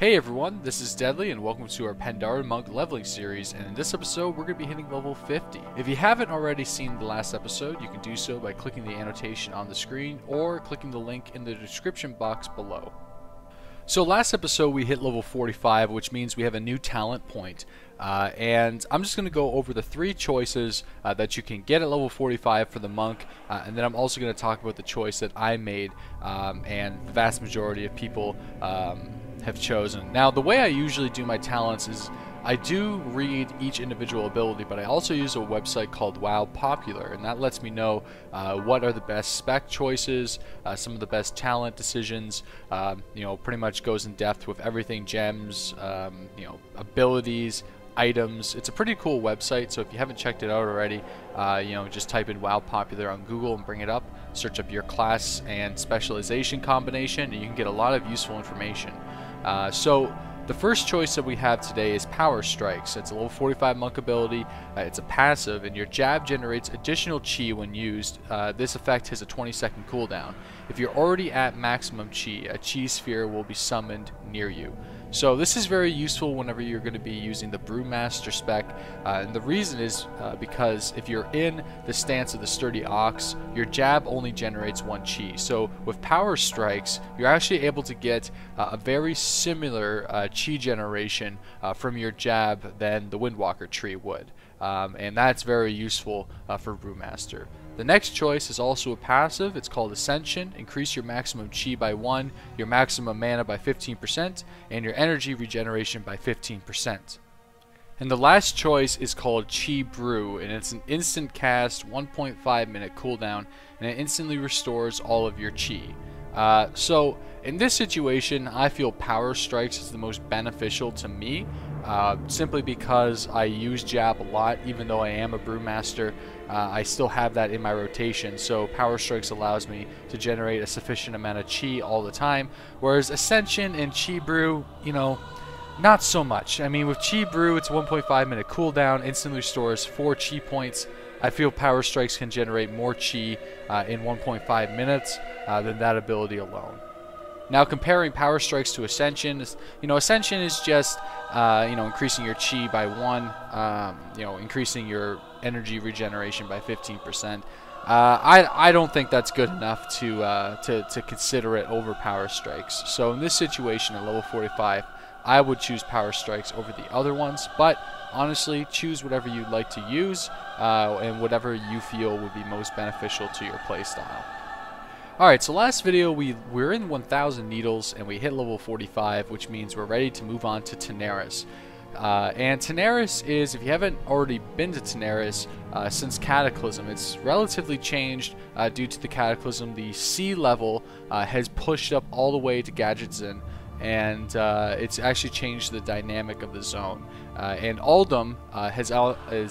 Hey everyone, this is Deadly and welcome to our Pandaren Monk leveling series, and in this episode we're going to be hitting level 50. If you haven't already seen the last episode, you can do so by clicking the annotation on the screen or clicking the link in the description box below. So last episode we hit level 45, which means we have a new talent point. And I'm just going to go over the three choices that you can get at level 45 for the monk, and then I'm also going to talk about the choice that I made and the vast majority of people have chosen. Now, the way I usually do my talents is I do read each individual ability, but I also use a website called WoW Popular, and that lets me know what are the best spec choices, some of the best talent decisions. Pretty much goes in depth with everything: gems, abilities, items. It's a pretty cool website, so if you haven't checked it out already, just type in WoW Popular on Google and bring it up. Search up your class and specialization combination, and you can get a lot of useful information. So the first choice that we have today is Power Strikes. It's a level 45 monk ability. It's a passive, and your jab generates additional chi when used. This effect has a 20-second cooldown. If you're already at maximum chi, a chi sphere will be summoned near you. So this is very useful whenever you're going to be using the Brewmaster spec, and the reason is because if you're in the stance of the Sturdy Ox, your jab only generates 1 chi. So with Power Strikes, you're actually able to get a very similar chi generation from your jab than the Windwalker tree would, and that's very useful for Brewmaster. The next choice is also a passive. It's called Ascension. Increase your maximum chi by 1, your maximum mana by 15%, and your energy regeneration by 15%. And the last choice is called Chi Brew, and it's an instant cast, 1.5 minute cooldown, and it instantly restores all of your chi. So in this situation, I feel Power Strikes is the most beneficial to me, simply because I use jab a lot. Even though I am a Brewmaster, I still have that in my rotation, so Power Strikes allows me to generate a sufficient amount of chi all the time, whereas Ascension and Chi Brew, not so much. I mean, with Chi Brew, it's a 1.5 minute cooldown, instantly restores 4 chi points. I feel Power Strikes can generate more chi in 1.5 minutes than that ability alone. Now, comparing Power Strikes to Ascension, Ascension is just, increasing your chi by 1, increasing your energy regeneration by 15%. I don't think that's good enough to consider it over Power Strikes. So in this situation at level 45, I would choose Power Strikes over the other ones, but honestly, choose whatever you'd like to use and whatever you feel would be most beneficial to your playstyle. Alright, so last video we're in 1000 needles and we hit level 45, which means we're ready to move on to Tanaris. And Tanaris is, if you haven't already been to Tanaris since Cataclysm, it's relatively changed due to the Cataclysm. The sea level has pushed up all the way to Gadgetzin, and it's actually changed the dynamic of the zone. And Uldum has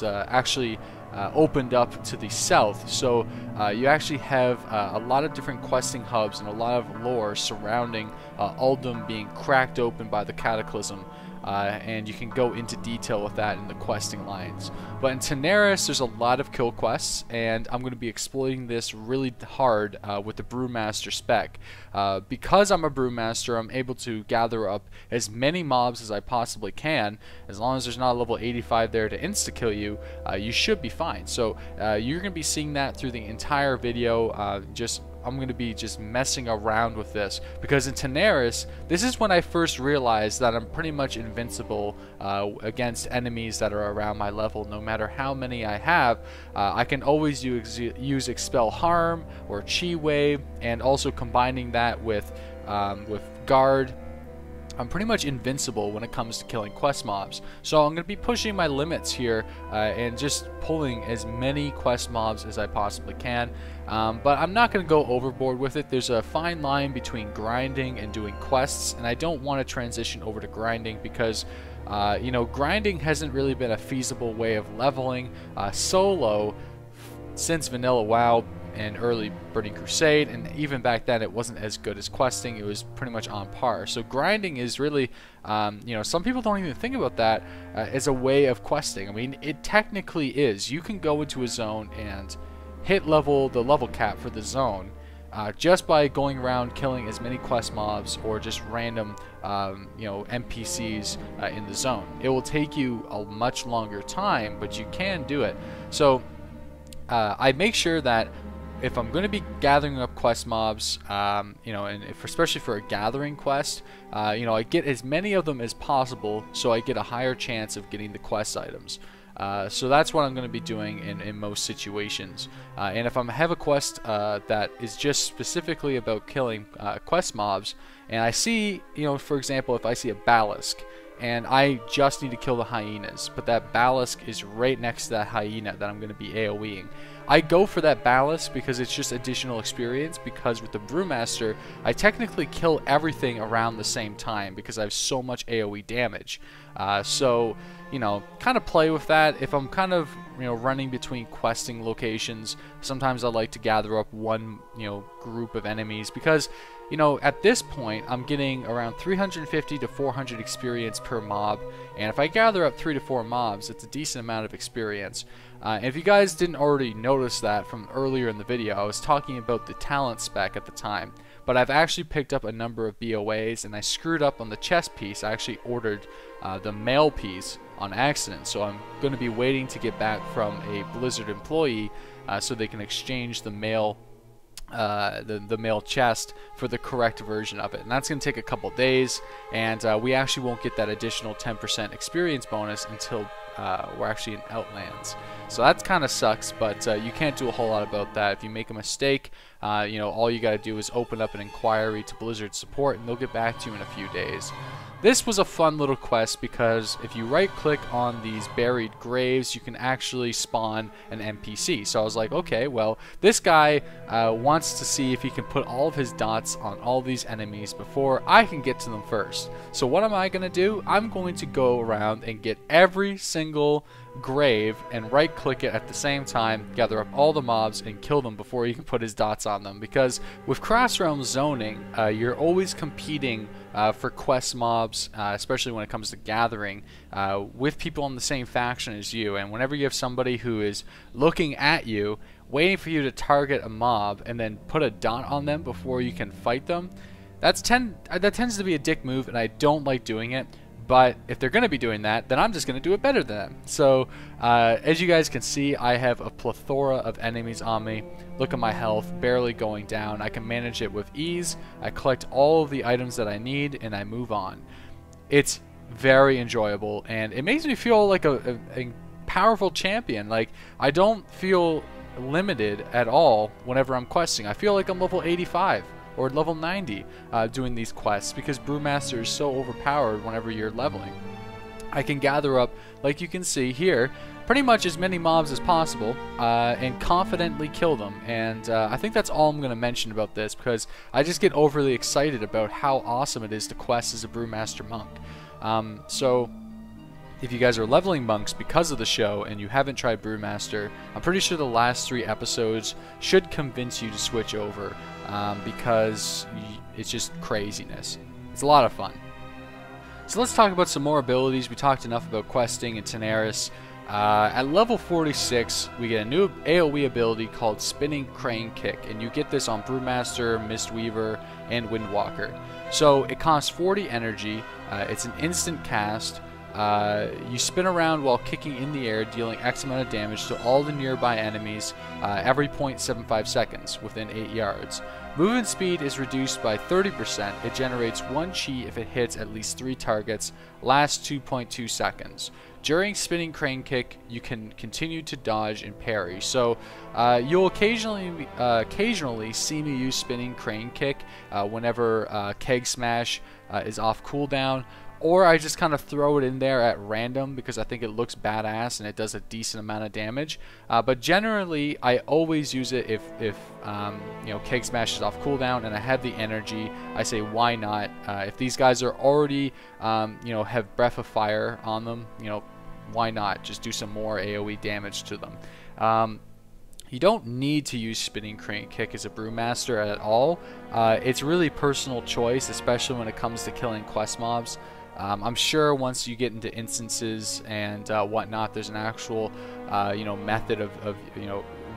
actually opened up to the south, so you actually have a lot of different questing hubs and a lot of lore surrounding Uldum being cracked open by the Cataclysm, and you can go into detail with that in the questing lines. But in Tanaris, there's a lot of kill quests, and I'm going to be exploiting this really hard with the Brewmaster spec. Because I'm a Brewmaster, I'm able to gather up as many mobs as I possibly can. As long as there's not a level 85 there to insta-kill you, you should be fine. So you're going to be seeing that through the entire video. I'm going to be just messing around with this, because in Tanaris, this is when I first realized that I'm pretty much invincible against enemies that are around my level. No matter how many I have, I can always use Expel Harm or Chi Wave, and also combining that with Guard, I'm pretty much invincible when it comes to killing quest mobs. So I'm going to be pushing my limits here and just pulling as many quest mobs as I possibly can. But I'm not going to go overboard with it. There's a fine line between grinding and doing quests, and I don't want to transition over to grinding because grinding hasn't really been a feasible way of leveling solo since Vanilla WoW and early Burning Crusade, and even back then it wasn't as good as questing. It was pretty much on par. So grinding is really, some people don't even think about that as a way of questing. I mean, it technically is. You can go into a zone and hit the level cap for the zone, just by going around killing as many quest mobs or just random NPCs in the zone. It will take you a much longer time, but you can do it. So I make sure that if I'm going to be gathering up quest mobs, and especially for a gathering quest, I get as many of them as possible, so I get a higher chance of getting the quest items. So that's what I'm going to be doing in most situations. And if I have a quest that is just specifically about killing quest mobs, and I see, for example, if I see a Balisk, and I just need to kill the hyenas, but that Balisk is right next to that hyena that I'm going to be AoEing. I go for that Balisk because it's just additional experience, because with the Brewmaster, I technically kill everything around the same time because I have so much AoE damage. So, kind of play with that. If I'm kind of, running between questing locations, sometimes I like to gather up one, group of enemies because, at this point, I'm getting around 350 to 400 experience per mob, and if I gather up 3 to 4 mobs, it's a decent amount of experience. And if you guys didn't already notice that from earlier in the video, I was talking about the talent spec at the time, but I've actually picked up a number of BOAs, and I screwed up on the chest piece. I actually ordered the male piece on accident, so I'm going to be waiting to get back from a Blizzard employee so they can exchange the male the male chest for the correct version of it, and that's going to take a couple days, and we actually won't get that additional 10% experience bonus until we're actually in Outlands. So that kind of sucks, but you can't do a whole lot about that. If you make a mistake, all you got to do is open up an inquiry to Blizzard support, and they'll get back to you in a few days. This was a fun little quest because if you right click on these buried graves, you can actually spawn an NPC. So I was like, okay, well, this guy wants to see if he can put all of his dots on all these enemies before I can get to them first. So what am I going to do? I'm going to go around and get every single grave and right click it at the same time, gather up all the mobs and kill them before he can put his dots on them, because with cross-realm zoning, you're always competing for quest mobs, especially when it comes to gathering with people in the same faction as you, and whenever you have somebody who is looking at you waiting for you to target a mob and then put a dot on them before you can fight them, that tends to be a dick move, and I don't like doing it. But if they're going to be doing that, then I'm just going to do it better than them. So, as you guys can see, I have a plethora of enemies on me. Look at my health, barely going down. I can manage it with ease. I collect all of the items that I need, and I move on. It's very enjoyable, and it makes me feel like a powerful champion. Like, I don't feel limited at all whenever I'm questing. I feel like I'm level 85. Or level 90 doing these quests, because Brewmaster is so overpowered whenever you're leveling. I can gather up, like you can see here, pretty much as many mobs as possible and confidently kill them, and I think that's all I'm going to mention about this, because I just get overly excited about how awesome it is to quest as a Brewmaster monk. So if you guys are leveling monks because of the show and you haven't tried Brewmaster, I'm pretty sure the last 3 episodes should convince you to switch over, because it's just craziness. It's a lot of fun. So let's talk about some more abilities. We talked enough about questing and Tenaris. At level 46, we get a new AoE ability called Spinning Crane Kick, and you get this on Brewmaster, Mistweaver, and Windwalker. So it costs 40 energy. It's an instant cast. You spin around while kicking in the air, dealing X amount of damage to all the nearby enemies every 0.75 seconds within 8 yards. Movement speed is reduced by 30%. It generates 1 chi if it hits at least 3 targets, lasts 2.2 seconds. During Spinning Crane Kick, you can continue to dodge and parry. So you'll occasionally see me use Spinning Crane Kick whenever Keg Smash is off cooldown, or I just kind of throw it in there at random because I think it looks badass and it does a decent amount of damage. But generally, I always use it if Keg Smash is off cooldown and I have the energy. I say, why not? If these guys are already, have Breath of Fire on them, why not? Just do some more AoE damage to them. You don't need to use Spinning Crane Kick as a Brewmaster at all. It's really personal choice, especially when it comes to killing quest mobs. I'm sure once you get into instances and whatnot, there's an actual, method of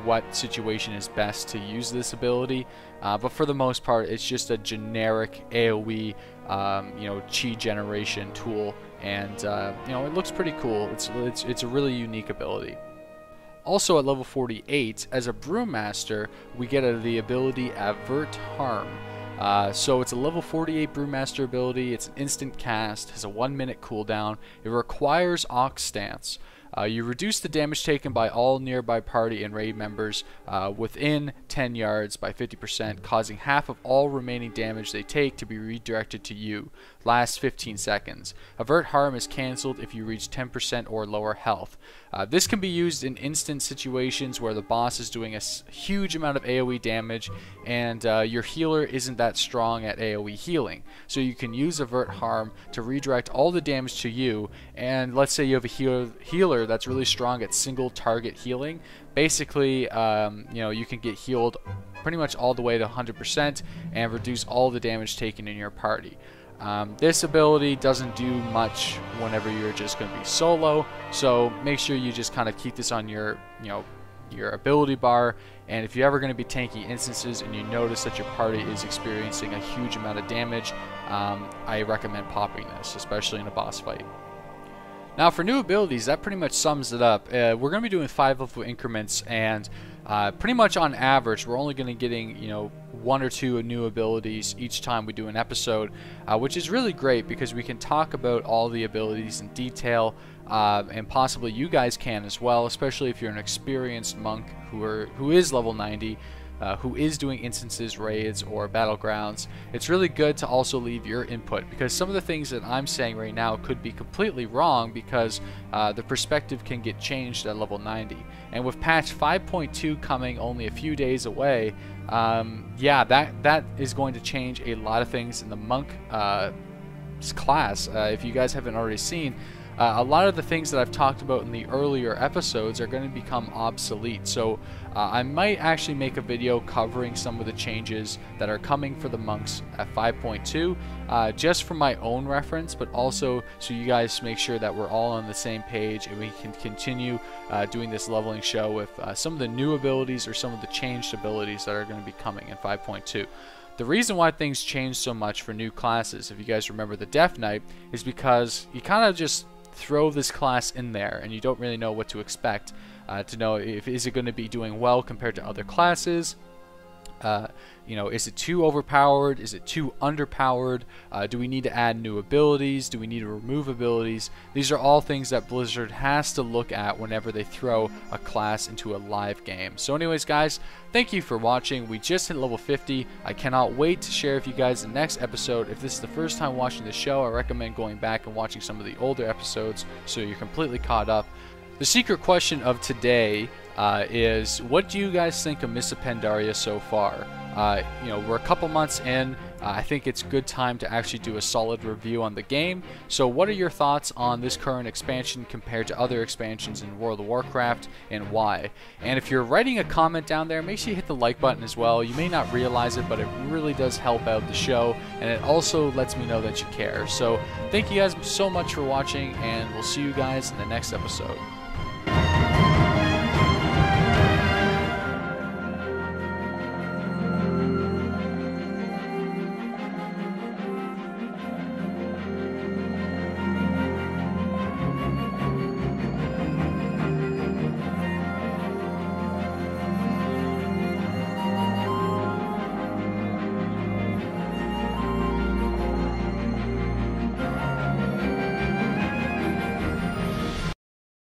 what situation is best to use this ability, but for the most part it's just a generic AoE chi generation tool, and it looks pretty cool. It's a really unique ability. Also at level 48, as a Brewmaster, we get the ability Avert Harm. So it's a level 48 Brewmaster ability. It's an instant cast, has a 1-minute cooldown. It requires Ox Stance. You reduce the damage taken by all nearby party and raid members within 10 yards by 50%, causing half of all remaining damage they take to be redirected to you. Lasts 15 seconds. Avert Harm is cancelled if you reach 10% or lower health. This can be used in instant situations where the boss is doing a huge amount of AoE damage and your healer isn't that strong at AoE healing. So you can use Avert Harm to redirect all the damage to you, and let's say you have a healer that's really strong at single target healing. Basically, you can get healed pretty much all the way to 100% and reduce all the damage taken in your party. This ability doesn't do much whenever you're just going to be solo, so make sure you just kind of keep this on your ability bar, and if you're ever going to be tanky instances and you notice that your party is experiencing a huge amount of damage, I recommend popping this, especially in a boss fight. Now for new abilities, that pretty much sums it up. We're going to be doing 5 level increments, and pretty much on average we're only going to be getting 1 or 2 new abilities each time we do an episode, which is really great because we can talk about all the abilities in detail, and possibly you guys can as well, especially if you're an experienced monk who is level 90. Who is doing instances, raids, or battlegrounds. It's really good to also leave your input, because some of the things that I'm saying right now could be completely wrong, because the perspective can get changed at level 90. And with patch 5.2 coming only a few days away, that is going to change a lot of things in the monk class. If you guys haven't already seen, a lot of the things that I've talked about in the earlier episodes are going to become obsolete. So I might actually make a video covering some of the changes that are coming for the monks at 5.2, just for my own reference, but also so you guys make sure that we're all on the same page and we can continue doing this leveling show with some of the new abilities or some of the changed abilities that are going to be coming in 5.2. The reason why things change so much for new classes, if you guys remember the Death Knight, is because you kind of just throw this class in there and you don't really know what to expect, to know if is it going to be doing well compared to other classes. Is it too overpowered? Is it too underpowered? Do we need to add new abilities? Do we need to remove abilities? These are all things that Blizzard has to look at whenever they throw a class into a live game. So anyways guys, thank you for watching. We just hit level 50. I cannot wait to share with you guys the next episode. If this is the first time watching the show, I recommend going back and watching some of the older episodes so you're completely caught up. The secret question of today is, what do you guys think of Mists of Pandaria so far? We're a couple months in. I think it's a good time to actually do a solid review on the game. So what are your thoughts on this current expansion compared to other expansions in World of Warcraft, and why? And if you're writing a comment down there, make sure you hit the like button as well. You may not realize it, but it really does help out the show, and it also lets me know that you care. So thank you guys so much for watching, and we'll see you guys in the next episode.